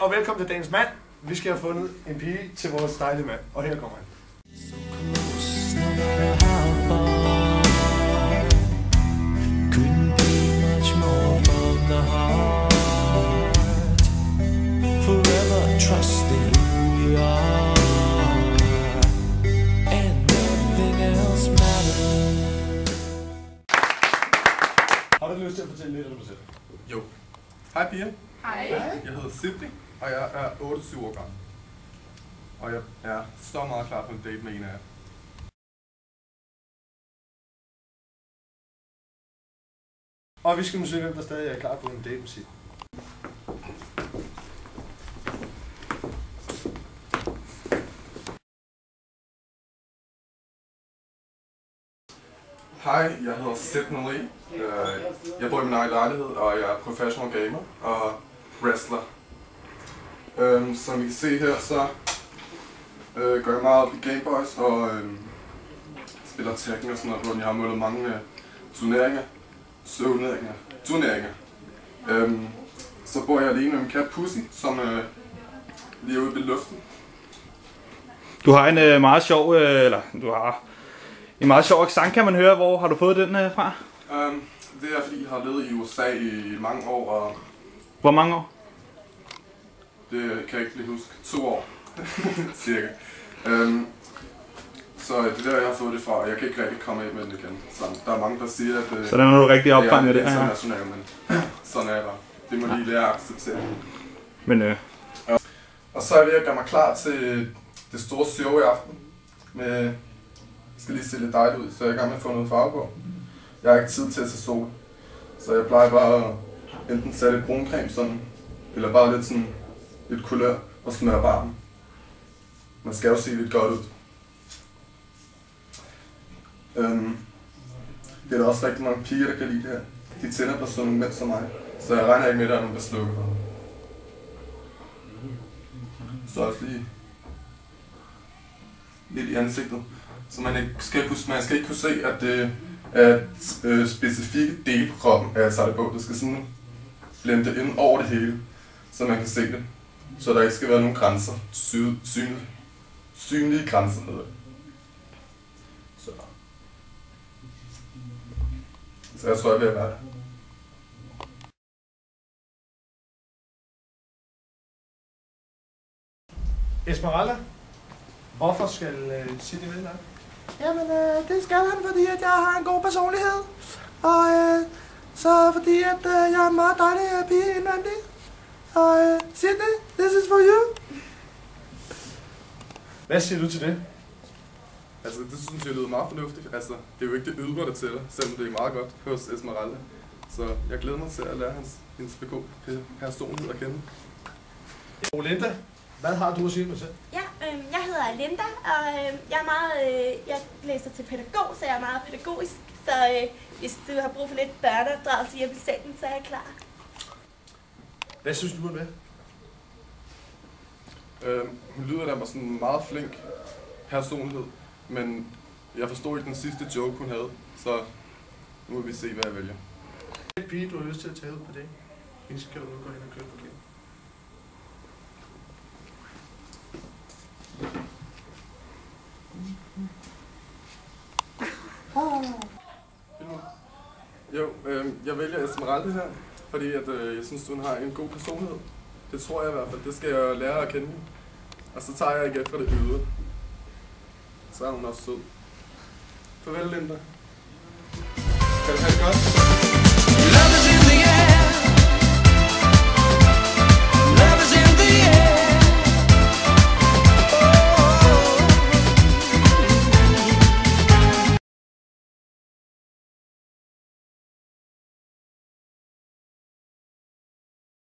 og velkommen til dagens mand. Vi skal have fundet en pige til vores dejlige mand, og her kommer han. Har du lyst til at fortælle lidt om dig selv? Jo. Hej piger. Hej. Jeg hedder Sydney, og jeg er 28 år gammel. Og jeg er så meget klar på en date med en af jer. Og vi skal nu se, hvem der stadig er klar på en date med sit. Hej, jeg hedder Sydney Lee. Jeg bor i min egen lejlighed, og jeg er professional gamer og wrestler. Som I kan se her, så går jeg meget op i Game Boys og spiller Tekken og sådan noget, hvor jeg har målet mange turneringer. Så bor jeg alene med min kat Pussy, som lige er ude ved luften. Du har en meget sjov, en meget sjov accent, kan man høre. Hvor har du fået den fra? Det er fordi, jeg har levet i USA i mange år, og... Hvor mange år? Det kan jeg ikke lige huske. 2 år, cirka. Så det er der, jeg har fået det fra, og jeg kan ikke rigtig komme af med det igen. Så der er mange, der siger, at så den har du rigtig opfanget det? Det er internationalt, men sådan er det bare. Det må lige lære at acceptere. Men Og så er jeg ved at gøre mig klar til det store show i aften. Jeg skal lige se lidt dejligt ud, så jeg er i gang med at få noget farve på. Jeg har ikke tid til at tage sol, så jeg plejer bare at enten sætte lidt bruncreme sådan, eller bare lidt sådan lidt kulør og smøre varmen. Man skal jo se lidt godt ud. Det er der også rigtig mange piger, der kan lide det her. De tænder på sådan nogle mænd som mig, så jeg regner ikke med, at der er nogen, der slukker for mig. Så også lige lidt i ansigtet. Så man skal ikke kunne se, at det er specifikke dele på kroppen, at jeg tager det på. Det skal sådan blende ind over det hele, så man kan se det. Så der ikke skal være nogen grænser. Synlige grænser hedder det. Så jeg tror, jeg vil være der. Esmeralda, hvorfor skal Sydney med dig? Jamen, det skal han, fordi at jeg har en god personlighed. Og så fordi at jeg er en meget dejlig pige indvendig. Så Sydney, this is for you. Hvad siger du til det? Altså, det synes jeg lyder meget fornuftigt. Altså, det er jo ikke det ydre, der tæller, selvom det er meget godt hos Esmeralda. Så jeg glæder mig til at lære hendes personlighed at kende. Linda, hvad har du at sige med selv? Ja, jeg hedder Linda, og jeg læser til pædagog, så jeg er meget pædagogisk. Så hvis du har brug for lidt børneopdragelse hjemme i sengen, så er jeg klar. Hvad synes du om det? Hun lyder da sådan en meget flink personlighed, men jeg forstod ikke den sidste joke, hun havde, så nu må vi se, hvad jeg vælger. En pige, du har lyst til at tage ud på det. Vi skal jo nu gå hen og købe på det. Jo, jeg vælger Esmeralda her, fordi at, jeg synes, hun har en god personlighed. Det tror jeg i hvert fald. Det skal jeg lære at kende. Og så tager jeg ikke efter det ydre. Så er hun også sød. Farvel, Linda. Kan du have det godt?